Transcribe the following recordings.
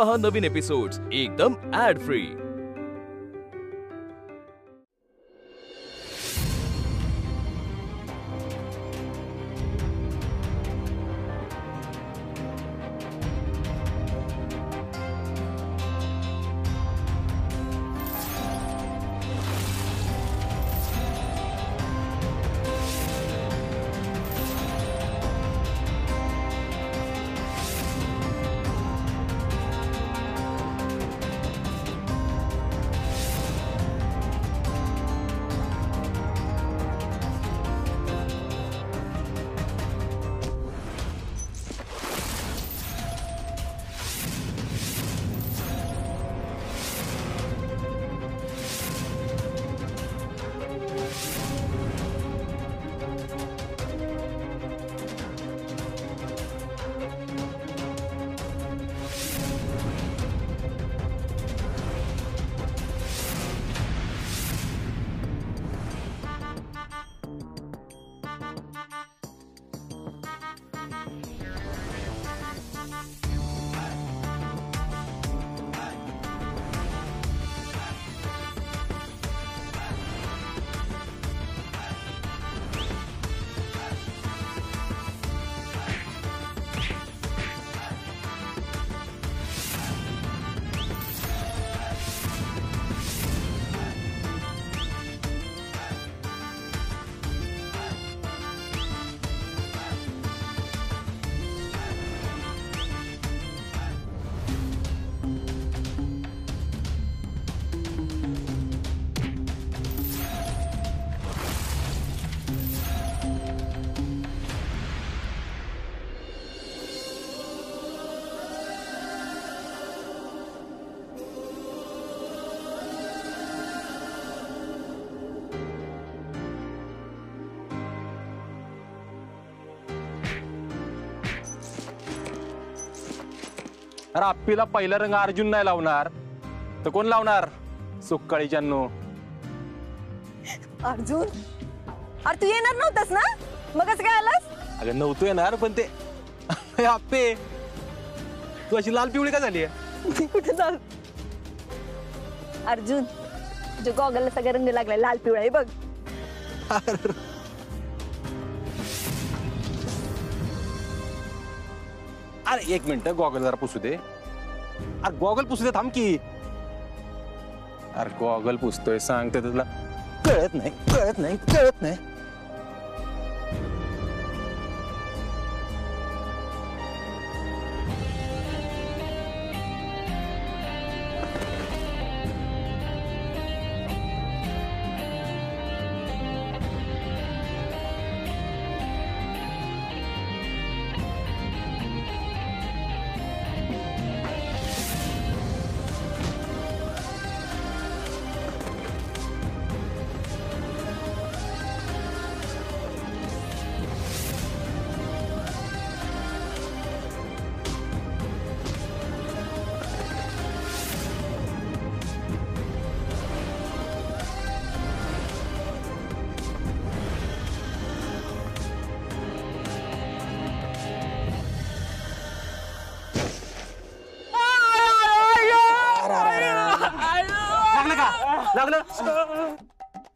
पहा नवीन एपिसोड्स एकदम add free. अरे आप्पीला पहिला रंग अर्जुन नाही लावणार तर कोण लावणार? सुक्काळीच्यानो अर्जुन, अरे तू येणार नव्हतास ना, मग कसं काय आलास? अगं नव्हतो येणार पण ते आप्पे तू अशी लाल पिवळी का झाली आहे? कुठे चाल अर्जुन, तुझ्या गॉगलला सगळा रंग लागलाय लाल पिवळा आहे बघ. अरे एक मिनिट, गॉगल जरा पुसू दे. अरे गॉगल पुसू दे, थांब की. अरे गॉगल पुसतोय सांगते तुला कळत नाही, कळत नाही, कळत नाही.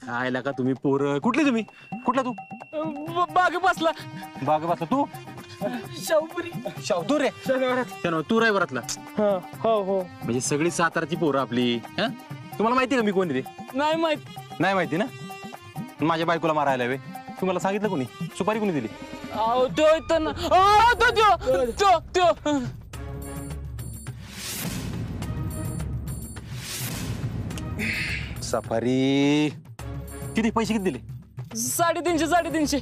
काय लगा तुम्ही पोर? कुठले तुम्ही? कुठला तू? बागे बसला. बाग बसला तू? शाहूपुरी. शाहू रे तू रायवरातला? हो हो. म्हणजे सगळी साताराची पोरं आपली. तुम्हाला माहिती का मी कोण ते? नाही माहित. नाही माहिती ना? माझ्या बायकोला मारायला हवे. तुम्हाला सांगितलं कोणी? सुपारी कोणी दिली? तो इथं ना. तो सफारी किती पैसे किती दिले? 350.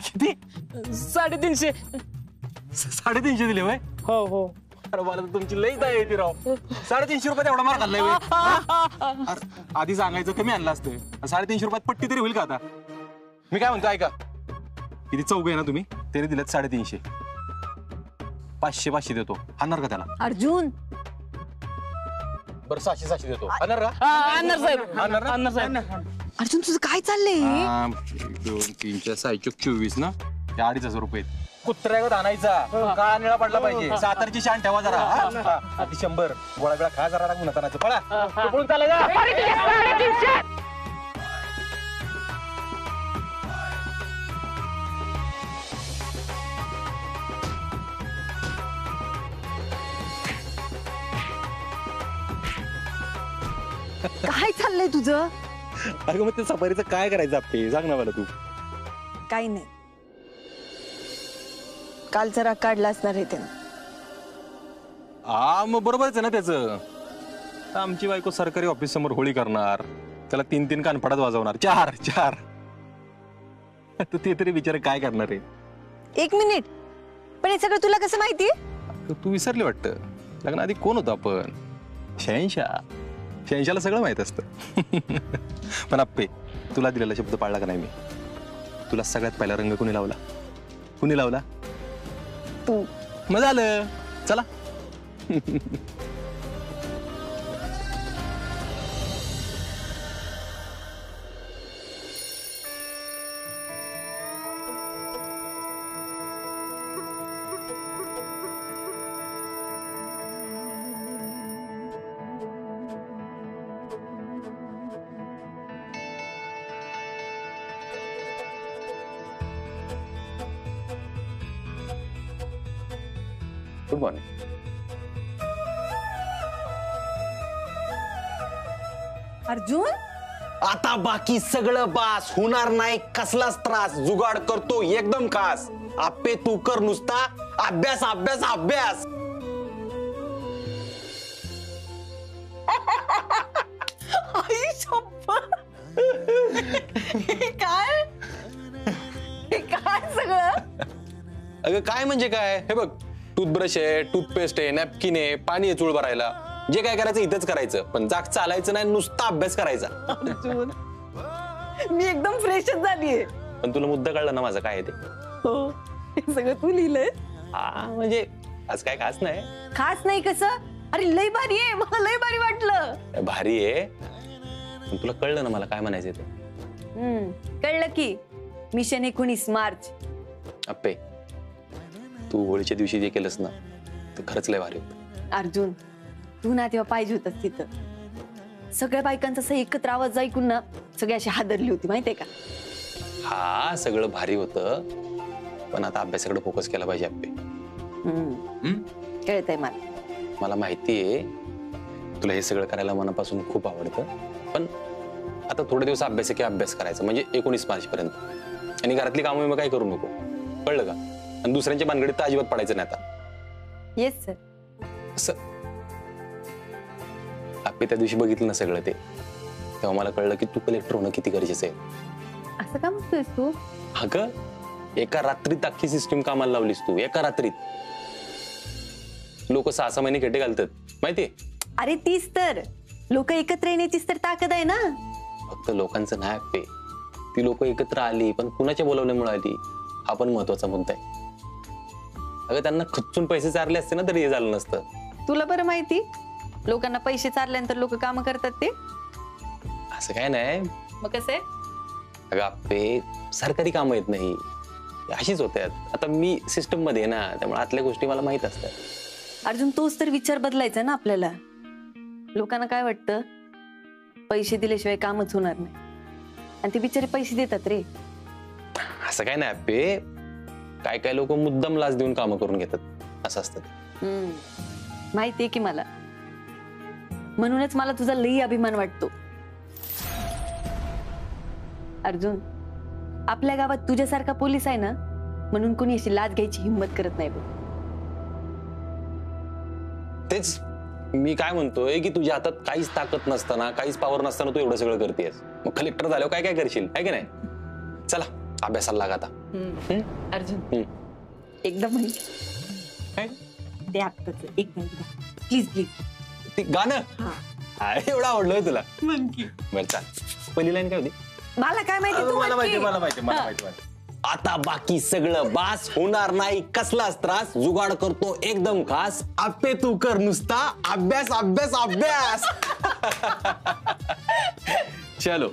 किती? 350. 350 दिले वय? हो हो. अरे मला तर तुमची लई दया येते राव. 350 रुपयात एवढा मार खाल्लाय वय? आधी सांगायचं कमी आणलं असतं. 350 रुपयात पट्टी तरी होईल का आता? मी काय म्हणतो ऐका, किती चौघ आहे ना तुम्ही, तरी दिलेत 350. 500 देतो. आणणार का त्याला? अर्जुन बरं 600 देतो. आणणार का? अन्नर साहेब. अर्जुन तुझं काय चाललंय? 2, 3, 4, 6, 24 ना? ते 2500 रुपये. कुत्र्यागत आणायचा काळा निळा पडला पाहिजे. सातारची शान ठेवा जरा. आधी 100 गोळा बिळा खा जरा उन्हातानाचं. पळा पळून चाला जा. काय चाललंय तुझं? अगं मग ते सफारीचं काय करायचं आपले सांग ना मला तू. काही नाही. कालचा राग काढला असणार आहे त्यानं. हा मग बरोबरच आहे ना त्याचं. आमची बायको सरकारी ऑफिस समोर होळी करणार, त्याला 3 कानफडात वाजवणार. 4 तर ते तरी बिचारे काय करणार आहे. 1 मिनिट, पण हे सगळं तुला कसं माहिती? तू विसरली वाटतं. लग्न आधी कोण होतो आपण? 86ला सगळं माहित असतं. पण आप्पे तुला दिलेला शब्द पाळला का नाही मी? तुला सगळ्यात पहिला रंग कुणी लावला? कुणी लावला? तू. मग झालं. चला. Good morning. अर्जुन, आता बाकी सगळं बास. होणार नाही कसलाच त्रास. जुगाड करतो एकदम खास. आप्पे तू कर नुसता अभ्यास अभ्यास अभ्यास. आई शप्पथ. काय काय सगळं? अगं काय म्हणजे काय? हे बघ, टूथब्रश आहे, टूथपेस्ट आहे, नॅपकिन आहे, पाणी आहे चूळ भरायला. जे काय करायचं इथंच करायचं, पण जाग चालायचं नाही, नुसता अभ्यास करायचा. अर्जुन, मी एकदम फ्रेशच झालीये. पण तुला मुद्दा कळला ना माझं काय आहे ते? हो, हे सगळं तू लिहिलंय. हा म्हणजे आज काय खास नाही. खास नाही कसं? अरे लय भारी आहे, मला लय भारी वाटलं. भारी आहे, पण तुला कळलं ना मला काय म्हणायचं ते? कळलं की. मिशन 19 मार्च. अप्पे तू होळीच्या दिवशी जे केलंस ना ते खरंच लय भारी होतं. अर्जुन, तू ना तेव्हा पाहिजे होतास तिथं. सगळ्या बायकांचा असं एकत्र आवाज ऐकून ना सगळी अशी हादरली होती, माहितीये का? हा सगळं भारी होतं, पण आता अभ्यासाकडे फोकस केला पाहिजे अप्पे. कळतंय मला. मला माहितीये तुला हे सगळं करायला मनापासून खूप आवडतं, पण आता थोडे दिवस अभ्यास की अभ्यास करायचा, म्हणजे 19 मार्च पर्यंत. आणि घरातली कामं मग काय करू नको, कळलं का? आणि दुसऱ्यांच्या भानगडीत तर अजिबात पडायचं नाही आता. Yes sir. असं आपे त्या दिवशी बघितलं ना सगळं ते, तेव्हा मला कळलं की तू कलेक्टर होणं किती गरजेचं आहे. असं का म्हणतोयस तू? अगं एका रात्रीत अख्खी सिस्टीम कामाला लावलीस तू. एका रात्रीत लोक 6-6 महिने खेटे घालतात, माहितीये? अरे तीच तर लोक एकत्र येण्याचीच तर ताकद आहे ना. फक्त लोकांचं नाही पे, ती लोक एकत्र आली पण कुणाच्या बोलावण्यामुळे आली हा पण महत्वाचा मुद्दा आहे. अगं त्यांना खच्चून पैसे चारले असते ना तरी हे झालं नसतं. तुला बरं माहिती लोकांना पैसे चारल्यानंतर लोक काम करतात ते? असं काय नाही. मग कसं आहे? अगं आपे सरकारी कामं येत नाही, अशीच होत्यात. आता मी सिस्टम मध्ये आहे ना, त्यामुळे आतल्या गोष्टी मला माहित असतात. अर्जुन, तोच तर विचार बदलायचा ना आपल्याला. लोकांना काय वाटतं, पैसे दिल्याशिवाय कामच होणार नाही, आणि ते बिचारे पैसे देतात रे. असं काय नाही आपे, काय काय लोक मुद्दाम लाच देऊन कामं करून घेतात, असं असतं. माहितीये की मला. म्हणूनच मला तुझा लई अभिमान वाटतो. अर्जुन, आपल्या गावात तुझ्यासारखा पोलीस आहे ना, म्हणून कोणी अशी लाच घ्यायची हिंमत करत नाही बघ. तेच मी काय म्हणतोय की तुझ्या हातात काहीच ताकद नसताना, काहीच पावर नसताना तू एवढं सगळं करतेस. मग कलेक्टर झाल्यावर काय काय करशील, आहे की नाही? चला अभ्यासाला लागा आता. अर्जुन, एकदम ते आत्ताच एक मिनिट प्लीज प्लीज. ते गाणं एवढं आवडलंय तुला? बरं चाल, पहिली लाईन काय होती? मला काय माहिती, तू मला म्हण की. माहिती. आता बाकी सगळं बास. होणार नाही कसलाच त्रास. जुगाड करतो एकदम खास. आपे तू कर नुसता अभ्यास अभ्यास अभ्यास. चलो.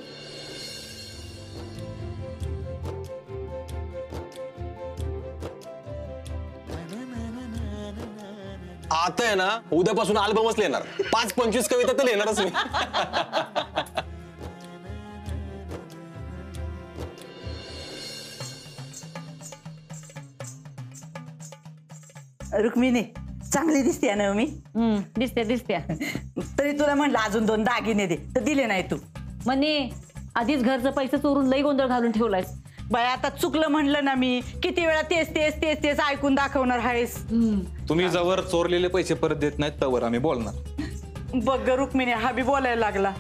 आता आहे ना उद्यापासून अल्बमच लिहिणार 5-25 कविता तर लिहिणारच मी. रुक्मिणी चांगली दिसते ना मी. दिसत्या दिसत्या. तरी तुला म्हणलं अजून 2 दागिने दे तर दिले नाही तू. म्हणे आधीच घरचं पैसे चोरून लई गोंधळ घालून ठेवलायस. बाय आता चुकलं म्हणलं ना मी. किती वेळा तेच तेच तेच तेच ऐकून दाखवणार आहेस. तुम्ही जवळ चोरलेले पैसे परत देत नाहीत तवर आम्ही बोलणार. बघ ग रुक्मिणी हा बी बोलायला लागला.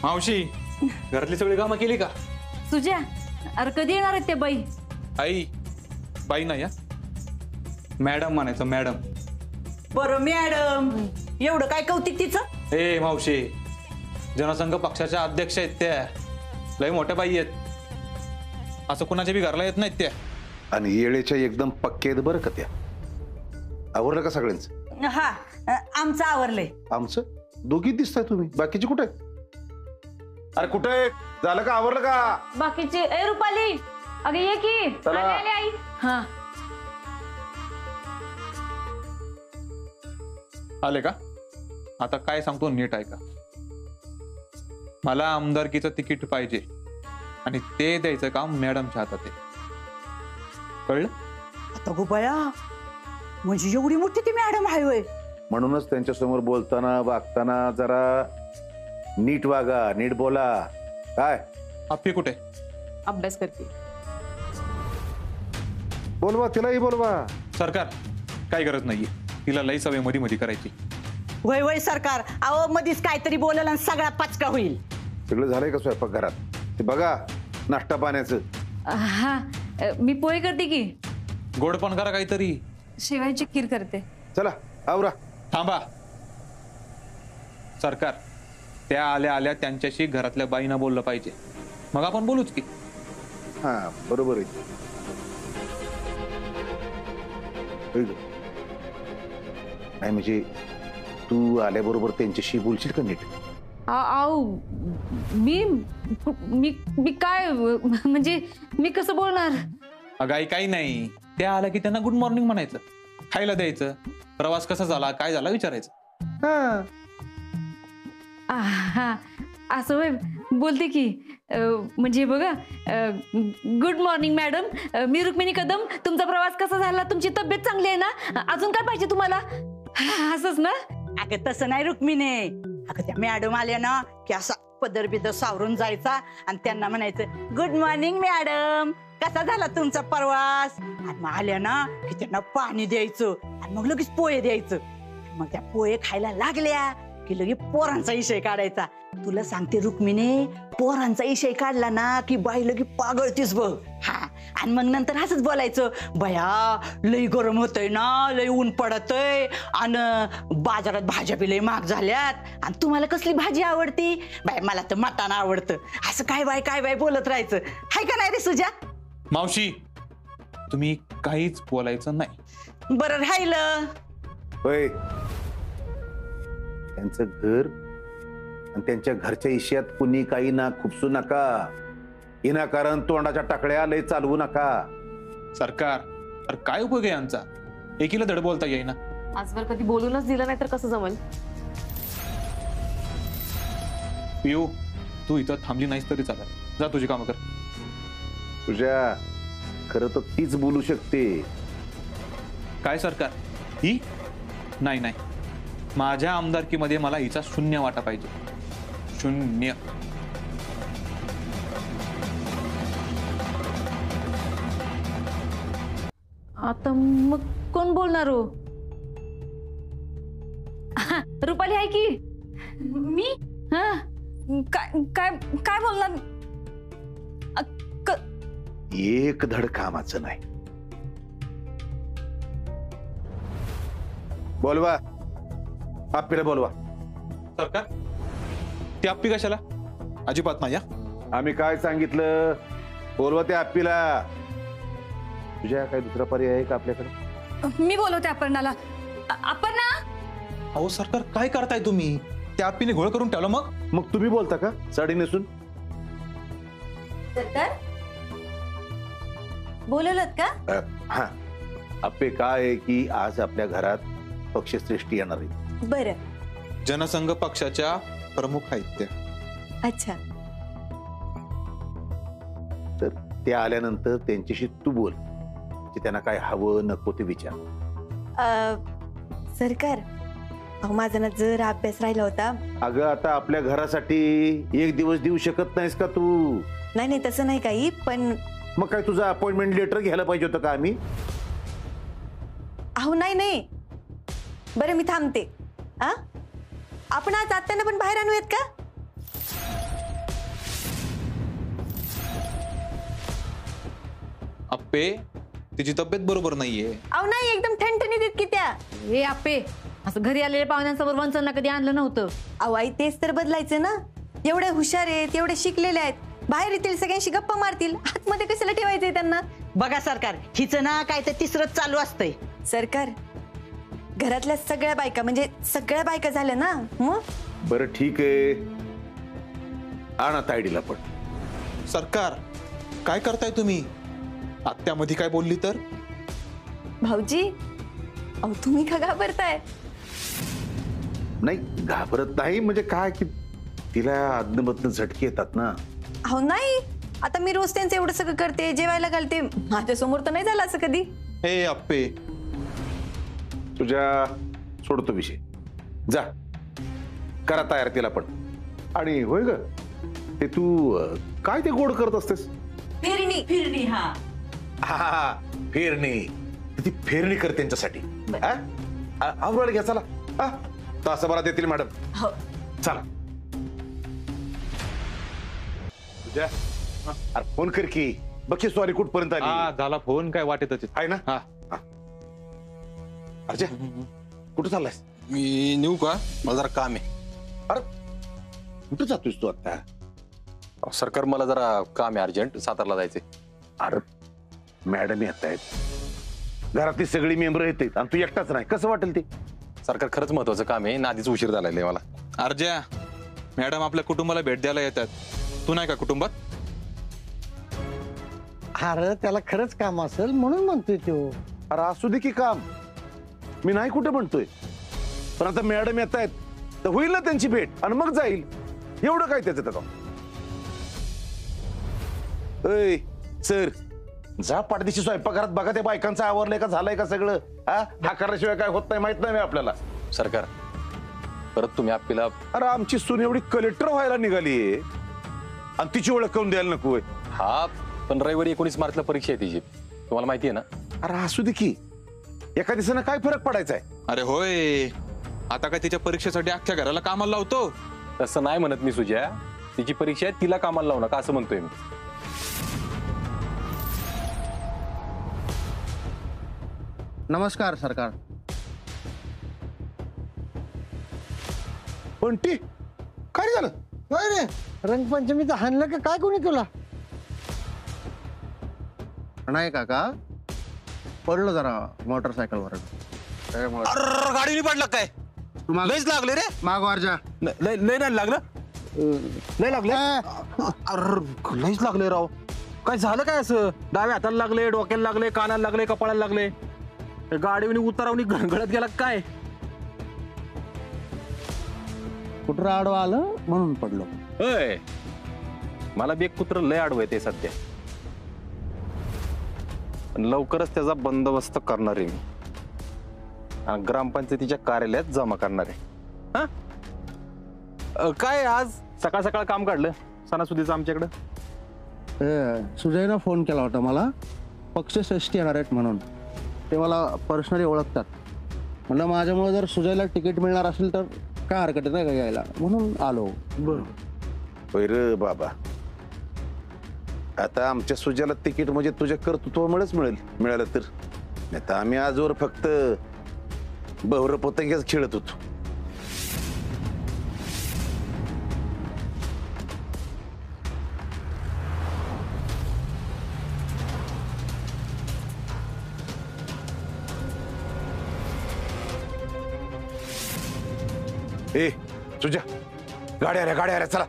मावशी घरातली सगळी कामं केली का? सुजा अरे कधी येणार आहेत ते बाई? आई बाई नाही मॅडम म्हणायचं मॅडम. बरं मॅडम एवढं काय कौतिक तिचं? ए मावशी जनसंघ पक्षाच्या अध्यक्ष आहेत त्या. लय मोठ्या बाई आहेत. असं कुणाच्या बी घरला येत नाहीत त्या. आणि येळेच्या एकदम पक्के आहेत बरं का त्या. आवरलं का सगळ्यांचं? हा आमचं आवरलंय. आमचं दोघी दिसताय तुम्ही, बाकीचे कुठे आहेत? अरे कुठे आहे? झालं का? आवरलं का? बाकीचे ए रुपाली अगं ये की. चला. आले, आई. हा आले का? आता काय सांगतो नीट ऐका. मला आमदारकीचं तिकीट पाहिजे आणि ते द्यायचं काम मॅडमच्या हातात आहे. कळलं? आता गो बया म्हणजे एवढी मोठी ती मॅडम आहे होय. म्हणूनच त्यांच्या समोर बोलताना वागताना जरा नीट वागा, नीट बोला. काय अप्पी कुठे? अभ्यास करते. बोलवा, तिलाही बोलवा. सरकार काही गरज नाहीये. तिला लई सवय मध्ये मध्ये करायची. वय वय सरकार अहो मधीच काहीतरी बोलल आणि सगळा पचका होईल. सगळं झालंय का स्वयंपाक घरात? ते बघा नाश्ता पाण्याचं. हा मी पोहे करते की. गोड पण करा काहीतरी. शेवायची खीर करते. चला आवरा. थांबा. सरकार त्या आल्या आल्या त्यांच्याशी घरातल्या बाईंना बोललं पाहिजे. मग आपण बोलूच की. हा बरोबर आहे. नाही म्हणजे तू आल्याबरोबर त्यांच्याशी बोलशील का नीट? आओ मी मी मी काय म्हणजे मी कसं बोलणार? अगाई काही नाही. त्या आल्या की त्यांना गुड मॉर्निंग म्हणायचं, खायला द्यायचं, प्रवास कसा झाला काय झाला विचारायचं. हा असं होय बोलते की. म्हणजे बघा गुड मॉर्निंग मॅडम, मी रुक्मिणी कदम. तुमचा प्रवास कसा झाला? तुमची तब्येत चांगली आहे ना? अजून काय पाहिजे तुम्हाला? असंच ना? अगं तसं नाही रुक्मिणी. अगं त्या मॅडम आल्या ना की असा पदर बिदर सावरून जायचा आणि त्यांना म्हणायचं गुड मॉर्निंग मॅडम, कसा झाला तुमचा प्रवास? आणि मग आल्या ना की त्यांना पाणी द्यायचं आणि मग लगेच पोहे द्यायचं. मग त्या पोहे खायला लागल्या की लगे पोरांचा विषय काढायचा. तुला सांगते रुक्मिणी पोरांचा विषय काढला ना की बाई लगे पागळतीस बघ. हा आणि मग नंतर असंच बोलायचं बया लई गरम होतय ना, लई ऊन पडतय आणि बाजारात भाज्या बी लई महाग झाल्यात आणि तुम्हाला कसली भाजी आवडती? बाय मला तर मटण आवडतं. असं काय बाय बोलत राहायचं. हाय का नाही रे सुजा? मावशी तुम्ही काहीच बोलायचं नाही. बरं राहिलं. होय त्यांचं घर आणि त्यांच्या घरच्या इश्यात कुणी काही ना खुपसू नका. विनाकारण तोंडाच्या टाकड्या लय चालवू नका. सरकार अरे काय उपयोग आहे यांचा? एकीला धड बोलता येईना. आजवर कधी बोलूनच दिलं नाही तर कसं जमल? पिऊ तू इथं थांबली नाहीस तरी चालेल. जा तुझी कामं कर. तुझ्या खरं तर तीच बोलू शकते. काय सरकार ही? नाही नाही, माझ्या आमदारकीमध्ये मला हिचा शून्य वाटा पाहिजे. शून्य. आता मग कोण बोलणार हो? रुपाली आहे की. मी हा काय काय काय बोलणार? एक धड कामाचं नाही. बोलवा आप्पीला बोलवा. सरकार ती आप्पी कशाला? अजिबात नाही. आम्ही काय सांगितलं? बोलवा त्या आप्पीला. तुझ्या काय दुसरा पर्याय आहे का आपल्याकडे? मी बोलवते अपर्णाला. अपर्णा. अहो सरकार काय करताय तुम्ही? त्या आप्पीने घोळ करून ठेवलं. मग तुम्ही बोलता का साडी नेसून? बोलवलं का? हा आप्पे काय आहे की आज आपल्या घरात पक्षश्रेष्ठी येणार आहेत. बरं. जनसंघ पक्षाच्या प्रमुख आहेत त्या. अच्छा. तर ते आल्यानंतर त्यांच्याशी तू बोल, की त्यांना काय हवं नको ते विचार. सरकार, अहो माझा ना जर अभ्यास राहिला होता. अगं आता आपल्या घरासाठी एक दिवस देऊ शकत नाहीस का तू? नाही नाही तसं नाही काही, पण मग काय तुझं अपॉइंटमेंट लेटर घ्यायला पाहिजे होतं का आम्ही? अहो नाही नाही, बरं मी थांबते. हा, आपण आज आत्यांना पण बाहेर आणूयात का? अप्पे, तिची तब्येत बरोबर नाहीये. अहो नाही, एकदम ठणठणीत आहेत की त्या. हे आपे, असं घरी आलेल्या पाहुण्यांसमोर वंचांना कधी आणलं नव्हतं. अहो आई, तेच तर बदलायचं ना. एवढे हुशार आहेत, एवढे शिकलेले आहेत, बाहेर येतील सगळ्यांशी गप्पा मारतील, आतमध्ये कशाला ठेवायचंय त्यांना? बघा सरकार, हिचं ना काय तर तिसरंच चालू असतंय. सरकार, घरातल्या सगळ्या बायका म्हणजे सगळ्या बायका झाल्या ना. मग बरं ठीक आहे, आणा तायडीला पण. सरकार, काय करताय तुम्ही? आत्यामध्ये काय बोलली तर? भाऊजी, अहो तुम्ही का घाबरताय? नाही घाबरत नाही, म्हणजे काय की तिला अदनमधनं झटके येतात ना. अहो नाही, आता मी रोज त्यांचं एवढं सगळं करते, जेवायला घालते, माझ्या समोर तर नाही झालं असं कधी. हे अप्पे, तुझ्या सोडतो विषय, जा करा तयार तिला पण. आणि होय ग, ते तू काय ते गोड करत असतेस? फिरणी फिरणी. हा हा, फेरणी. ती फेरणी कर त्यांच्यासाठी. आवड घ्या, चला. तासाभरात येतील मॅडम. हो चला. तुझ्या अरे फोन कर की, बघ सॉरी कुठपर्यंत आली. झाला फोन, काय वाटेतच आहे ना. अर्जे, कुठं चाललायस? मी नेऊ का? मला जरा काम आहे. अरे कुठं जातोयस तू आता? सरकार, मला जरा काम आहे अर्जंट, सातारला जायचे. अरे मॅडम येत आहेत, घरातली सगळी मेंबर येत आहेत आणि तू एकटाच नाही, कसं वाटेल ते? सरकार, खरंच महत्वाचं काम आहे, आधीच उशीर झालेला आहे मला. अर्ज्या, मॅडम आपल्या कुटुंबाला भेट द्यायला येतात. तू नाही का कुटुंबात? अरे त्याला खरंच काम असेल म्हणून म्हणतोय तो. अरे असू दे की काम, मी नाही कुठे म्हणतोय, पण आता मॅडम येत आहेत तर होईल ना त्यांची भेट आणि मग जाईल. एवढं काय त्याचं त्याचं. ऐ सर, जा पाठदिशी स्वयंपाकघरात बघा ते बायकांचं आवरलंय का, झालंय का सगळं. हा करण्याशिवाय काय होत नाही, माहित नाही आपल्याला. सरकार, परत तुम्ही आपल्याला. अरे आमची सून एवढी कलेक्टर व्हायला निघाली आणि तिची ओळख करून द्यायला नको? हा, पण रविवारी 19 मार्चला परीक्षा आहे तिची, तुम्हाला माहिती आहे ना. अरे असू दे की, एका दिवसानं काय फरक पडायचा आहे? अरे होय, आता काय तिच्या परीक्षेसाठी अख्ख्या घराला कामाला लावतो? तसं नाही म्हणत मी सुजया, तिची परीक्षा आहे, तिला कामाला लावू नका असं म्हणतोय मी. नमस्कार सरकार. पण ती काय झालं? काय रे, रंगपंचमीचं हाणलं का काय कोणी तुला? नाही काका, पडलो जरा मोटरसायकलवर. गाडीने पडला काय? लयच लागले रे. मागवार जा. लय नाही लागलं, लय लागले. अरे लयच लागले राव. काय झालं काय असं? डाव्या हाताला लागले, डोक्याला लागले, कानाला लागले, कपाळाला लागले. गाडीने उतारावणी घळत गेला काय? कुठं आडवा आलं म्हणून पडलो. होय, मला बी एक कुत्र लय आडवं आहे ते सध्या, पण लवकरच त्याचा बंदोबस्त करणार आहे मी आणि ग्रामपंचायतीच्या कार्यालयात जमा करणार आहे. हा, काय आज सकाळ सकाळ काम काढलं सणासुदीचं आमच्याकडं? सुजयनं फोन केला होता मला, पक्षश्रेष्ठी येणार आहेत म्हणून. ते मला पर्सनली ओळखतात. म्हणलं माझ्यामुळे जर सुजयला तिकीट मिळणार असेल तर काय हरकत नाही का यायला, म्हणून आलो. होय रे बाबा, आता आमच्या सुजाला तिकीट म्हणजे तुझ्या कर्तृत्वामुळेच मिळालं तर. नाही तर आम्ही आजवर फक्त बहर पतंगच खेळत होतो. ए सुजा, गाड्या आल्या चला.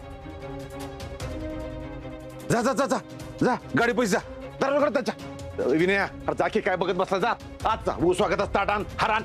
जा जा जा जा जा, गाडी पैसे जा, दरवाजा त्याच्या. विनया, अरे जाकी काय बघत बसला, जा आत जा. स्वागतास ताट आण, हार आण.